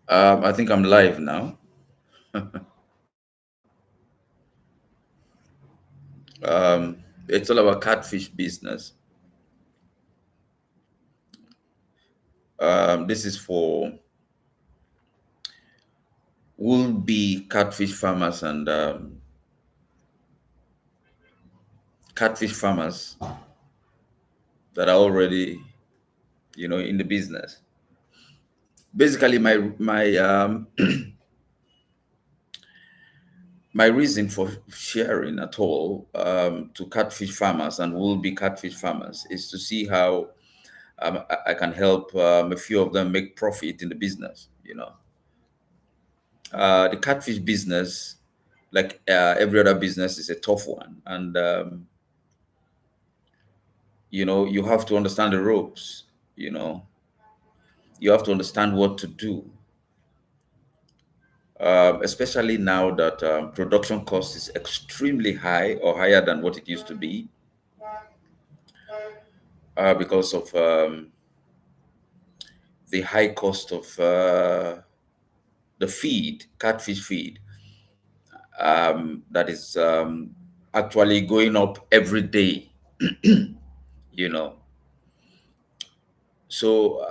I think I'm live now. It's all about catfish business. This is for will-be catfish farmers and catfish farmers that are already, in the business. Basically, my my reason for sharing at all to catfish farmers and will-be catfish farmers is to see how I can help a few of them make profit in the business. The catfish business, like every other business, is a tough one, and you have to understand the ropes. You know, you have to understand what to do, especially now that production cost is extremely high or higher than what it used to be because of the high cost of the feed, catfish feed, that is actually going up every day. you know so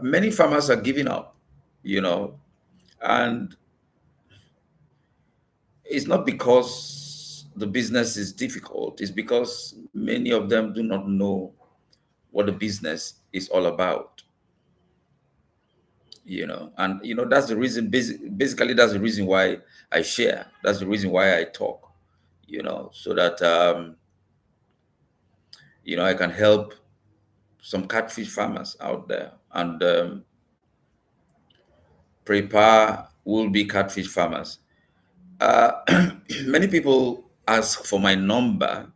many farmers are giving up, you know and it's not because the business is difficult. It's because many of them do not know what the business is all about. And that's the reason. Basically, that's the reason why I share. That's the reason why I talk, so that I can help some catfish farmers out there and prepare will-be catfish farmers. uh, Many people ask for my number,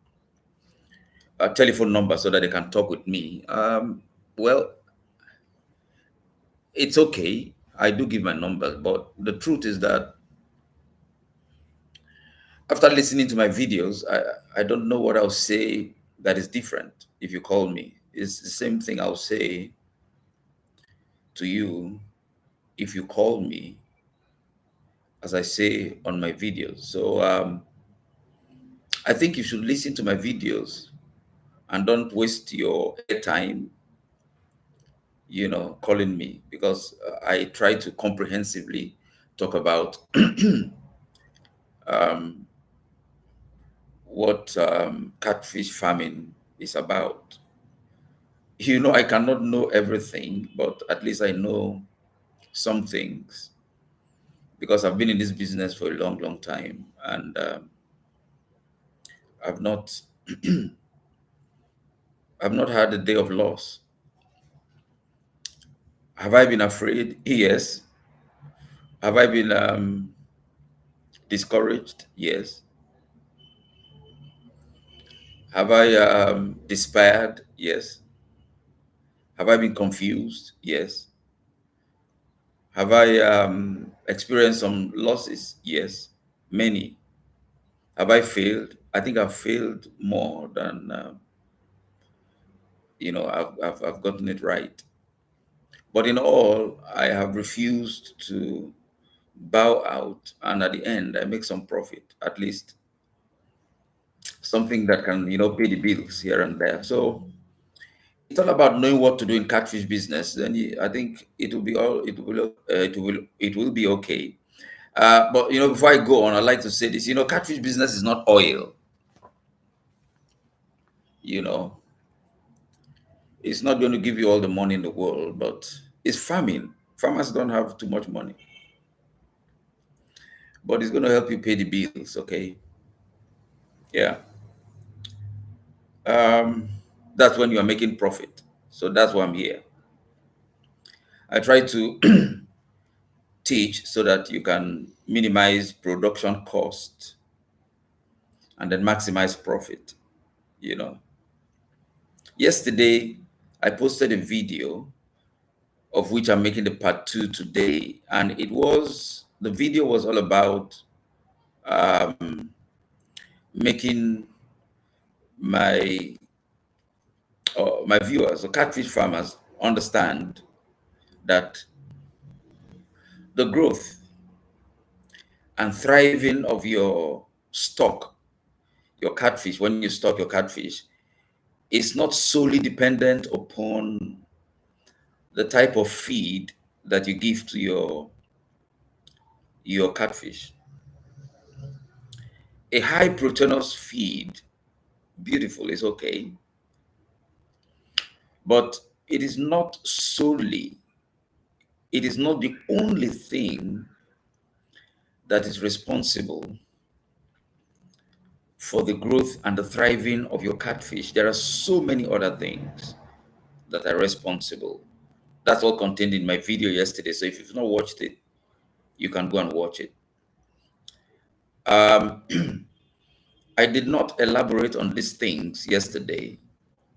a telephone number, so that they can talk with me. Well, it's okay. I do give my number, but the truth is that after listening to my videos, I don't know what I'll say that is different. If you call me, it's the same thing I'll say to you if you call me, as I say on my videos. So I think you should listen to my videos and don't waste your airtime, calling me, because I try to comprehensively talk about um, what catfish farming is about. I cannot know everything, but at least I know some things because I've been in this business for a long, long time, and I've not, I've not had a day of loss. Have I been afraid? Yes. Have I been discouraged? Yes. Have I despaired? Yes. Have I been confused? Yes. Have I experienced some losses? Yes, many. Have I failed? I think I've failed more than I've gotten it right. But in all, I have refused to bow out, and at the end, I make some profit, at least something that can pay the bills here and there. So it's all about knowing what to do in catfish business. Then I think it will be okay. But before I go on, I'd like to say this. Catfish business is not oil. You know, it's not going to give you all the money in the world, but it's farming. Farmers don't have too much money, but it's going to help you pay the bills. Okay, yeah. Um, that's when you are making profit. So that's why I'm here. I try to teach so that you can minimize production cost and then maximize profit. You know, Yesterday I posted a video of which I'm making the part two today. And the video was all about um, making my or my viewers, or catfish farmers, understand that the growth and thriving of your stock, your catfish, when you stock your catfish, is not solely dependent upon the type of feed that you give to your catfish. A high proteinous feed, beautiful, is okay, but it is not solely, it is not the only thing that is responsible for the growth and the thriving of your catfish. There are so many other things that are responsible. That's all contained in my video yesterday. So if you've not watched it, you can go and watch it. Um, I did not elaborate on these things yesterday.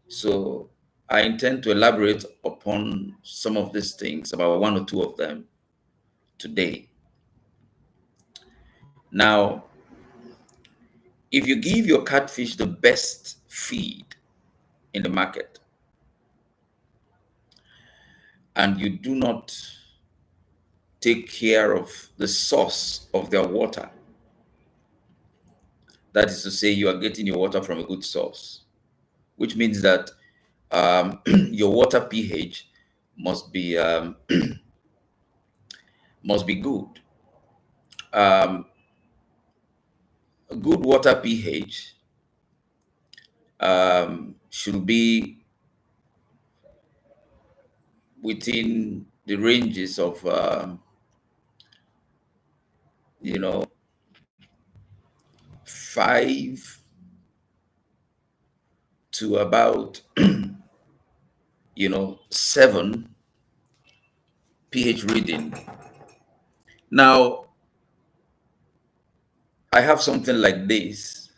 So I intend to elaborate upon some of these things, about one or two of them, today. Now, if you give your catfish the best feed in the market and you do not take care of the source of their water, that is to say, you are getting your water from a good source, which means that your water pH must be must be good. A good water pH should be within the ranges of you know 5 to about 7 pH reading. Now I have something like this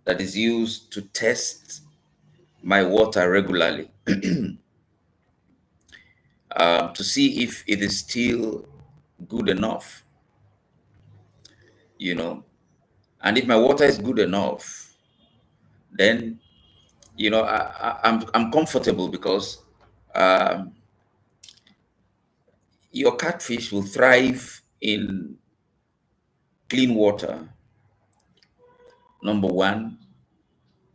that is used to test my water regularly to see if it is still good enough, you know. And if my water is good enough, then I'm comfortable, because um, your catfish will thrive in clean water. Number one,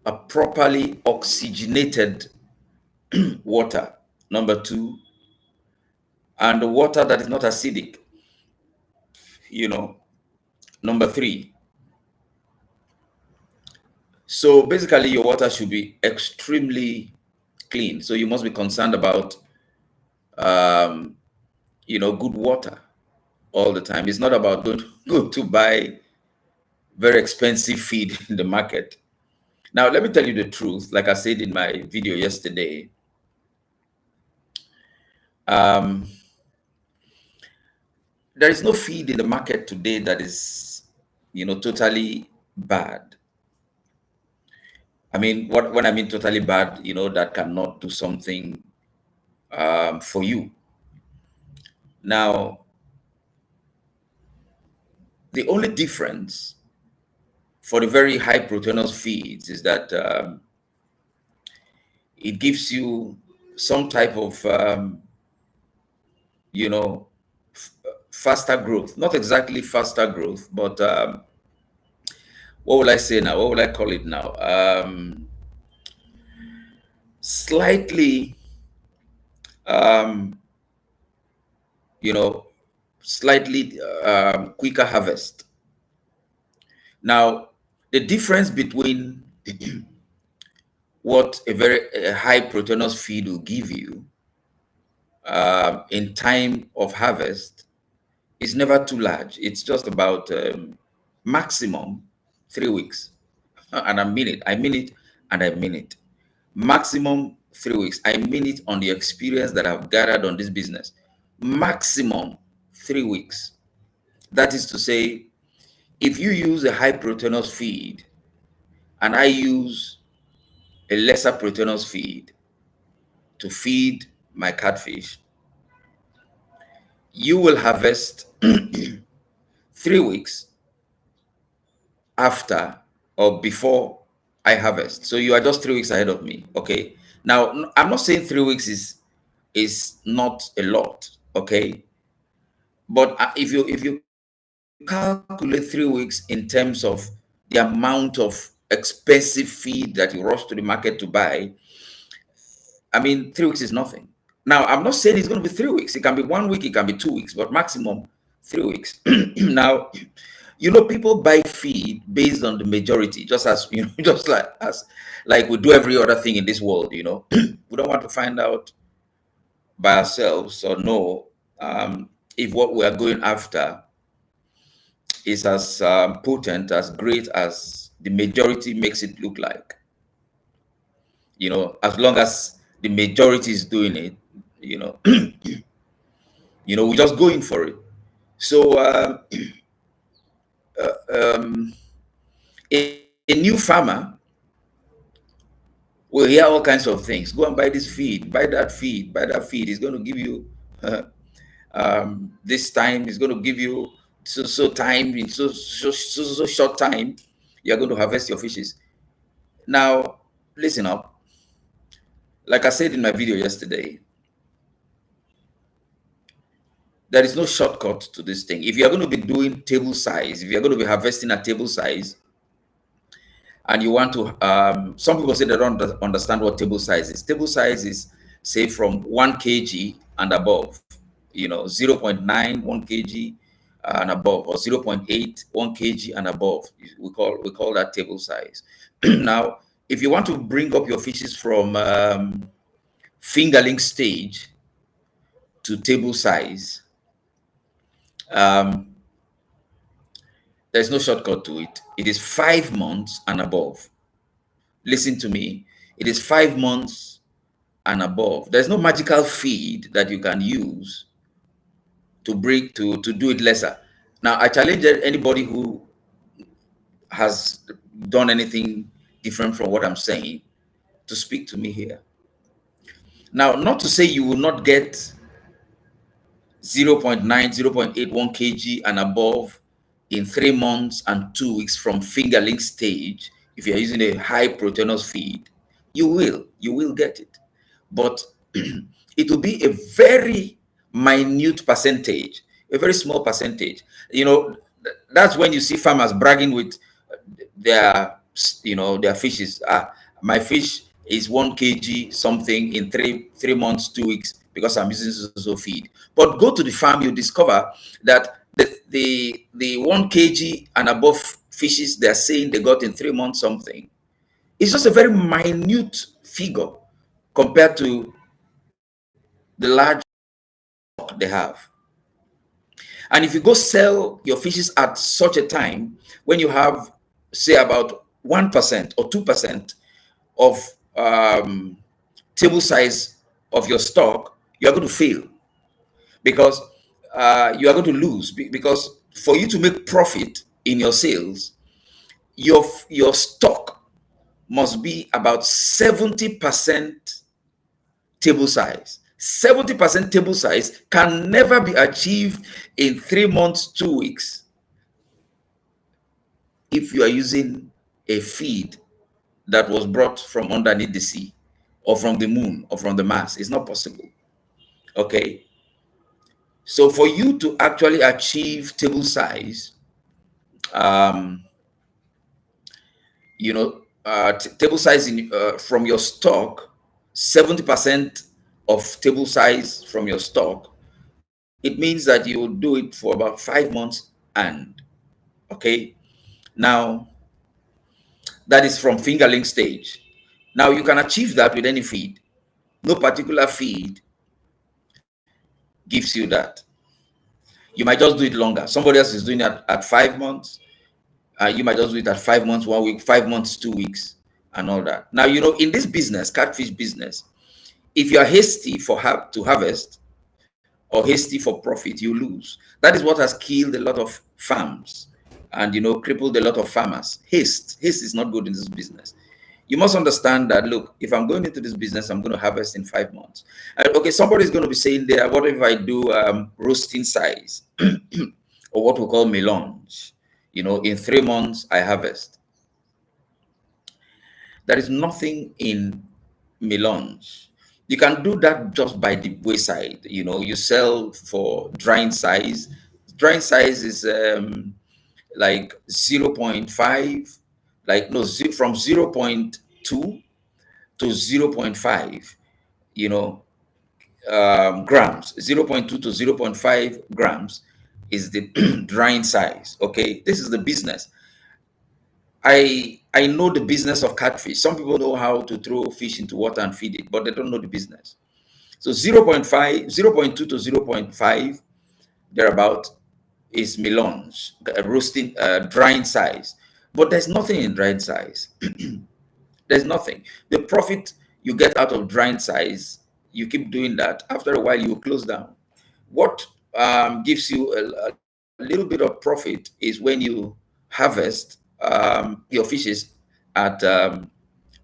a properly oxygenated water. Number two, and the water that is not acidic. You know. Number three, so basically your water should be extremely clean. So you must be concerned about um, good water all the time. It's not about going to buy very expensive feed in the market. Now, let me tell you the truth. Like I said in my video yesterday, um, there is no feed in the market today that is, totally bad. I mean, when I mean totally bad, that cannot do something for you. Now, the only difference for the very high proteinous feeds is that it gives you some type of, you know, faster growth. Not exactly faster growth, but what will I say now? What will I call it now? Slightly, um, you know, slightly quicker harvest. Now, the difference between what a high proteinous feed will give you in time of harvest is never too large. It's just about maximum 3 weeks. And I mean it. I mean it, and I mean it. Maximum 3 weeks. I mean it on the experience that I've gathered on this business. Maximum 3 weeks. That is to say, if you use a high proteinous feed and I use a lesser proteinous feed to feed my catfish, you will harvest 3 weeks after or before I harvest. So you are just 3 weeks ahead of me. Okay. Now I'm not saying 3 weeks is not a lot. Okay. But if you calculate 3 weeks in terms of the amount of expensive feed that you rush to the market to buy, I mean, 3 weeks is nothing. Now, I'm not saying it's going to be 3 weeks. It can be 1 week, it can be 2 weeks, but maximum 3 weeks. Now, people buy feed based on the majority, just as just like we do every other thing in this world. We don't want to find out by ourselves or know if what we are going after is as potent, as great as the majority makes it look like. As long as the majority is doing it, you know, we're just going for it. So um, a new farmer will hear all kinds of things. Go and buy this feed, buy that feed, buy that feed. It's going to give you this time. It's going to give you so time in so short time. You're going to harvest your fishes. Now, listen up. Like I said in my video yesterday, there is no shortcut to this thing. If you're going to be doing table size, if you're going to be harvesting at table size, and you want to, some people say they don't understand what table size is. Table size is, say, from 1 kg and above, 0.9, 1 kg and above, or 0.8, 1 kg and above. We call that table size. Now, if you want to bring up your fishes from fingerling stage to table size, um, there's no shortcut to it. It is 5 months and above. Listen to me. It is 5 months and above. There's no magical feed that you can use to bring to do it lesser. Now, I challenge anybody who has done anything different from what I'm saying to speak to me here. Now, not to say you will not get 0.9, 0.8, 1 kg and above in 3 months and 2 weeks from fingerling stage. If you're using a high proteinous feed, you will get it. But it will be a very minute percentage, a very small percentage. That's when you see farmers bragging with their fishes. My fish is 1 kg something in three months, 2 weeks, because I'm using so feed. But go to the farm, you discover that the 1 kg and above fishes they're saying they got in 3 months something, it's just a very minute figure compared to the large stock they have. And if you go sell your fishes at such a time, when you have, say, about 1% or 2% of table size of your stock, you are going to fail, because you are going to lose. Because for you to make profit in your sales, your stock must be about 70% table size. 70% table size can never be achieved in 3 months, 2 weeks, if you are using a feed that was brought from underneath the sea or from the moon or from the Mars. It's not possible. Okay. So for you to actually achieve table size, um, table size from your stock, 70% of table size from your stock, it means that you will do it for about 5 months. And okay, now that is from fingerling stage. Now you can achieve that with any feed. No particular feed gives you that. You might just do it longer. Somebody else is doing it at 5 months. You might just do it at 5 months, 1 week, 5 months, 2 weeks, and all that. Now, in this business, catfish business, if you are hasty to harvest or hasty for profit, you lose. That is what has killed a lot of farms and crippled a lot of farmers. Haste is not good in this business. You must understand that, look, if I'm going into this business, I'm going to harvest in 5 months. Okay, somebody's going to be saying there, what if I do roasting size or what we call melange? In 3 months, I harvest. There is nothing in melons. You can do that just by the wayside. You sell for drying size. Drying size is like zero point 0.5, like no, from 0.2 to zero point 0.5, you know, grams. 0.2 to 0.5 grams is the drying size. Okay, this is the business. I know the business of catfish. Some people know how to throw fish into water and feed it, but they don't know the business. So 0.5, 0.2 to zero point 0.5 thereabout is melons, roasting, drying size. But there's nothing in drying size. There's nothing. The profit you get out of drying size, you keep doing that. After a while, you will close down. What gives you a little bit of profit is when you harvest your fishes at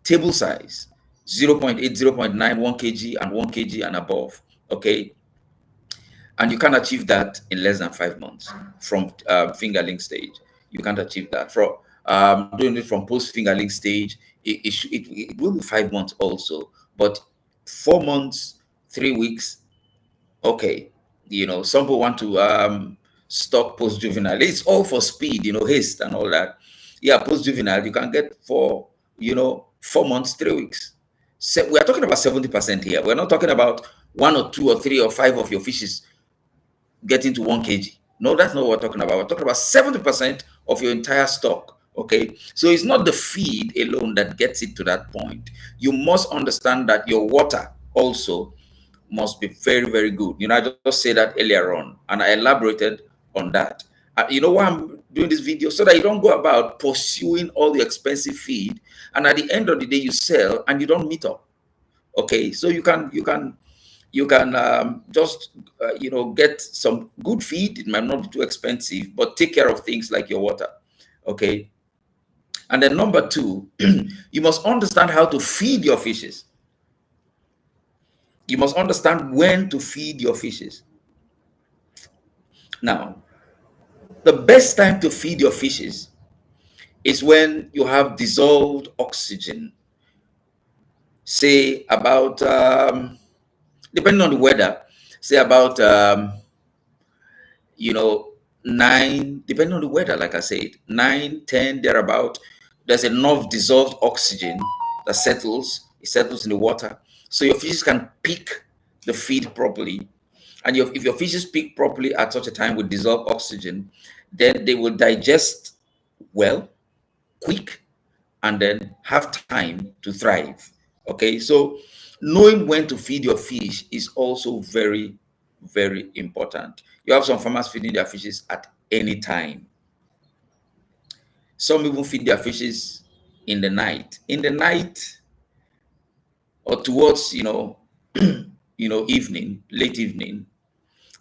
table size, 0.8, 0.9, 1 kg, and 1 kg and above. Okay. And you can achieve that in less than 5 months from fingerling stage. You can't achieve that. From doing it from post fingerling stage, it will be 5 months also, but 4 months, 3 weeks. Okay, some people want to stock post juvenile. It's all for speed, haste and all that. Yeah, post juvenile you can get for 4 months, 3 weeks. We are talking about 70% here. We're not talking about one or two or three or five of your fishes getting to 1 kg. No, that's not what we're talking about. We're talking about 70% of your entire stock. Okay, so it's not the feed alone that gets it to that point. You must understand that your water also must be very, very good. I just said that earlier on, and I elaborated on that. You know why I'm doing this video? So that you don't go about pursuing all the expensive feed, and at the end of the day, you sell and you don't meet up. Okay, so you can just get some good feed. It might not be too expensive, but take care of things like your water. Okay, and then number two, you must understand how to feed your fishes. You must understand when to feed your fishes. Now, the best time to feed your fishes is when you have dissolved oxygen. Say about, depending on the weather, say about, 9, depending on the weather, like I said, 9, 10, thereabout. There's enough dissolved oxygen that it settles in the water. So your fishes can pick the feed properly. And if your fishes pick properly at such a time with dissolved oxygen, then they will digest well, quick, and then have time to thrive. Okay, so knowing when to feed your fish is also very, very important. You have some farmers feeding their fishes at any time. Some even feed their fishes in the night. In the night, or towards evening, late evening,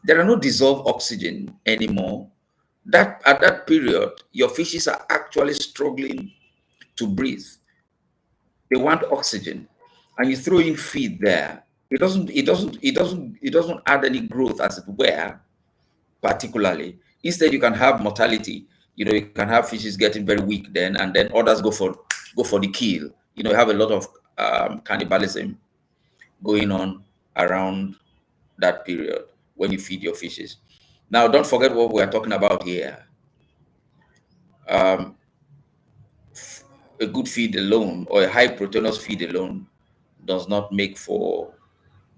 there are no dissolved oxygen anymore. That at that period, your fishes are actually struggling to breathe. They want oxygen, and you throw in feed there. It doesn't add any growth, as it were, particularly. Instead, you can have mortality. You can have fishes getting very weak then, and then others go for the kill. You have a lot of cannibalism going on around that period when you feed your fishes. Now, don't forget what we are talking about here. Um, a good feed alone, or a high proteinous feed alone, does not make for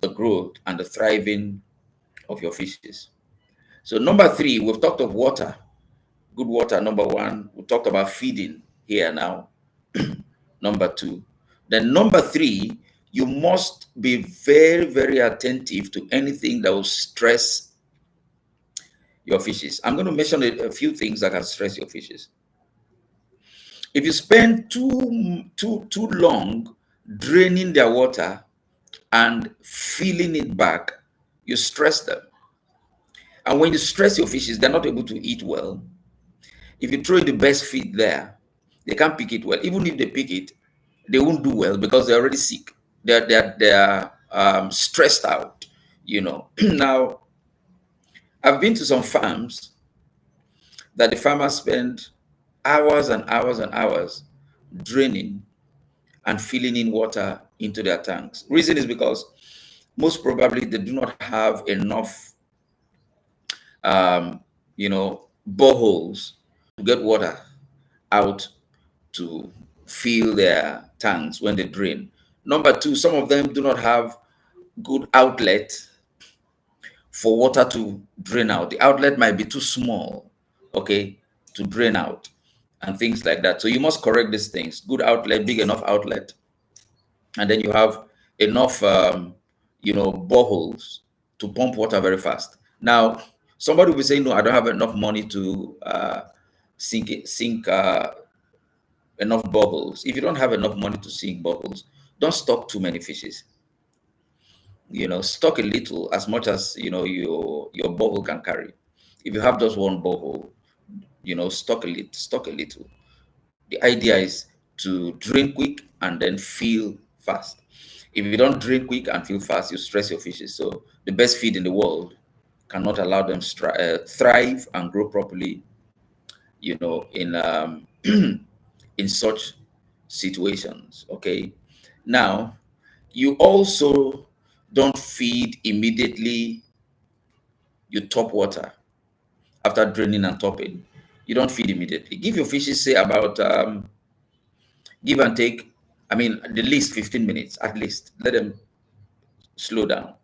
the growth and the thriving of your fishes. So number three, we've talked of water, good water, number one. We talked about feeding here now, number two. Then number three, you must be very, very attentive to anything that will stress your fishes. I'm going to mention a few things that can stress your fishes. If you spend too long draining their water and filling it back, you stress them. And when you stress your fishes, they're not able to eat well. If you throw in the best feed there, they can't pick it well. Even if they pick it, they won't do well because they're already sick. They're stressed out. Now, I've been to some farms that the farmers spend hours and hours and hours draining and filling in water into their tanks. Reason is because most probably they do not have enough, um, boreholes to get water out to fill their tanks when they drain. Number two, some of them do not have good outlet for water to drain out. The outlet might be too small, okay, to drain out and things like that. So you must correct these things. Good outlet, big enough outlet, and then you have enough, boreholes to pump water very fast. Now, somebody will be saying, "No, I don't have enough money to sink enough boreholes." If you don't have enough money to sink boreholes, don't stock too many fishes. Stock a little, as much as your borehole can carry. If you have just one borehole, stock a little. The idea is to drain quick and then fill fast. If you don't drain quick and fill fast, you stress your fishes. So the best feed in the world cannot allow them thrive and grow properly, in in such situations. Okay. Now, you also don't feed immediately you top water after draining and topping. You don't feed immediately. Give your fishes, say, about give and take, I mean, at least 15 minutes, at least. Let them slow down,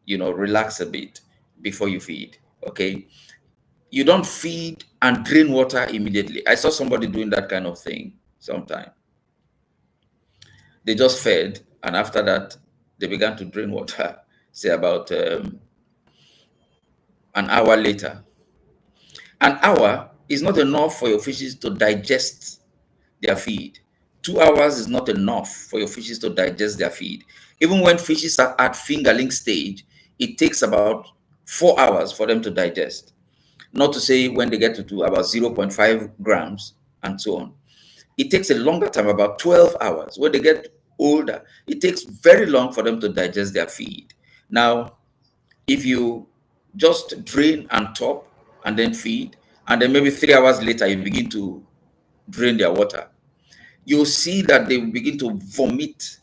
relax a bit before you feed. Okay. You don't feed and drain water immediately. I saw somebody doing that kind of thing sometime. They just fed, and after that, they began to drain water, say about an hour later. An hour is not enough for your fishes to digest their feed. 2 hours is not enough for your fishes to digest their feed. Even when fishes are at fingerling stage, it takes about 4 hours for them to digest. Not to say when they get to about 0.5 grams and so on. It takes a longer time, about 12 hours. When they get older, it takes very long for them to digest their feed. Now, if you just drain and top and then feed, and then maybe 3 hours later you begin to drain their water, you'll see that they will begin to vomit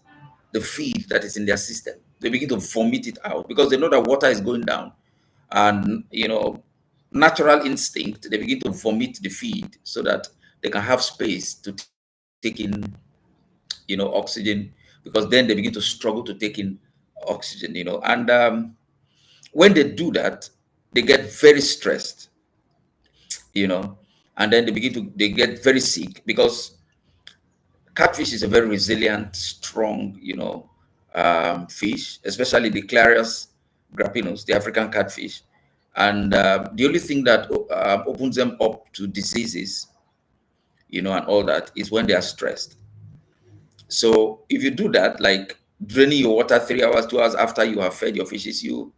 the feed that is in their system. They begin to vomit it out because they know that water is going down. And, natural instinct, they begin to vomit the feed so that they can have space to take in, oxygen, because then they begin to struggle to take in oxygen. And when they do that, they get very stressed, you know, and then they get very sick because catfish is a very resilient, strong, fish, especially the Clarius grappinus, the African catfish. And the only thing that opens them up to diseases, and all that is when they are stressed. So if you do that, like draining your water 3 hours, 2 hours after you have fed your fishes, you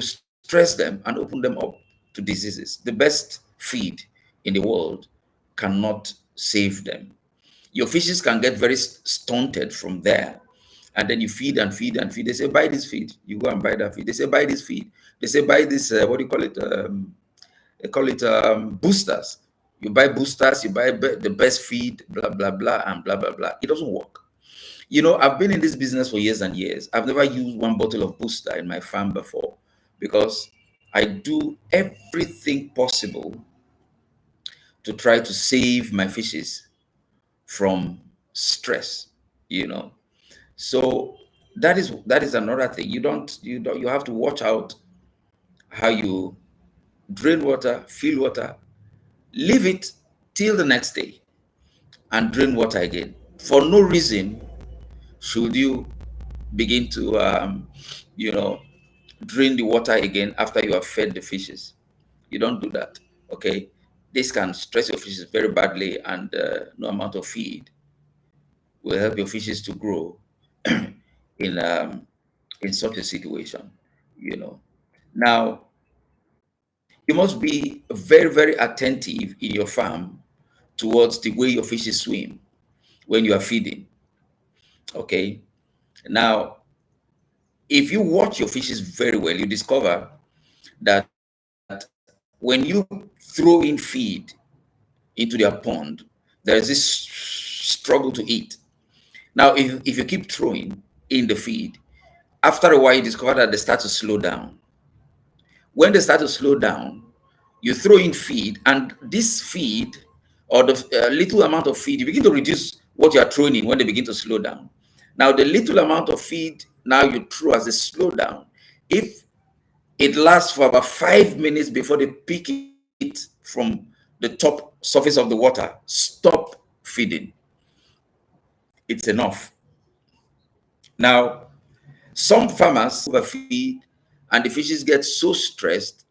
stress them and open them up to diseases. The best feed in the world cannot save them. Your fishes can get very stunted from there. And then you feed and feed and feed. They say, buy this feed. You go and buy that feed. They say, buy this feed. They say, buy this, what do you call it? They call it boosters. You buy boosters, you buy the best feed, blah, blah, blah, and blah, blah, blah. It doesn't work. I've been in this business for years and years. I've never used one bottle of booster in my farm before because I do everything possible to try to save my fishes from stress, you know. So that is another thing. You have to watch out how you drain water, fill water, leave it till the next day, and drain water again. For no reason should you begin to you know drain the water again after you have fed the fishes. You don't do that. Okay, this can stress your fishes very badly, and no amount of feed will help your fishes to grow in in such a situation. You know. Now you must be very, very attentive in your farm towards the way your fishes swim when you are feeding. Okay. Now, if you watch your fishes very well, you discover that when you throw in feed into their pond, there is this struggle to eat. Now, Now, if you keep throwing in the feed, after a while, you discover that they start to slow down. When they start to slow down, you throw in feed, and this feed, or the little amount of feed, you begin to reduce what you are throwing in when they begin to slow down. Now, the little amount of feed now you throw as they slow down, if it lasts for about 5 minutes before they pick it from the top surface of the water, stop feeding. It's enough. Now, some farmers overfeed, and the fishes get so stressed.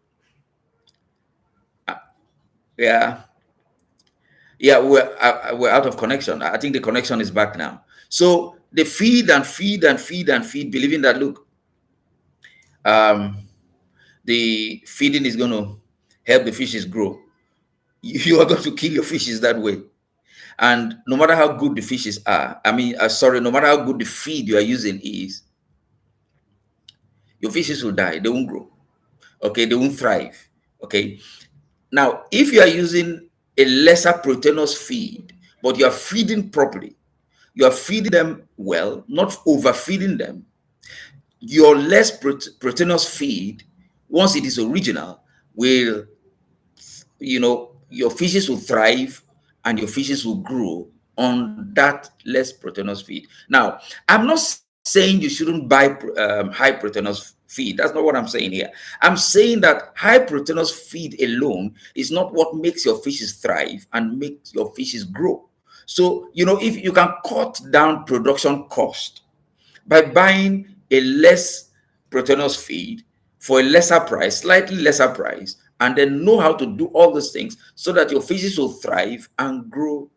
Yeah, yeah, we're out of connection. I think the connection is back now. So they feed and feed and feed and feed, believing that, look, um, the feeding is going to help the fishes grow. You are going to kill your fishes that way. And no matter how good the fishes are, sorry, no matter how good the feed you are using is, your fishes will die. They won't grow. Okay, they won't thrive. Okay. Now, if you are using a lesser proteinous feed, but you are feeding properly, you are feeding them well, not overfeeding them, your less proteinous feed, once it is original, will, your fishes will thrive and your fishes will grow on that less proteinous feed. Now, I'm not saying you shouldn't buy high proteinous feed. That's not what I'm saying here. I'm saying that high proteinous feed alone is not what makes your fishes thrive and makes your fishes grow. So, if you can cut down production cost by buying a less proteinous feed for a lesser price, slightly lesser price, and then know how to do all these things so that your fishes will thrive and grow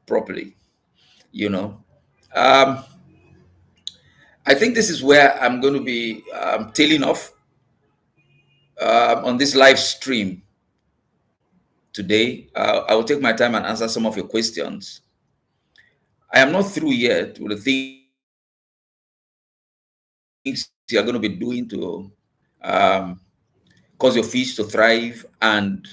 properly. You know, um, I think this is where I'm going to be tailing off on this live stream today. I will take my time and answer some of your questions. I am not through yet with the things you are going to be doing to um, cause your fish to thrive and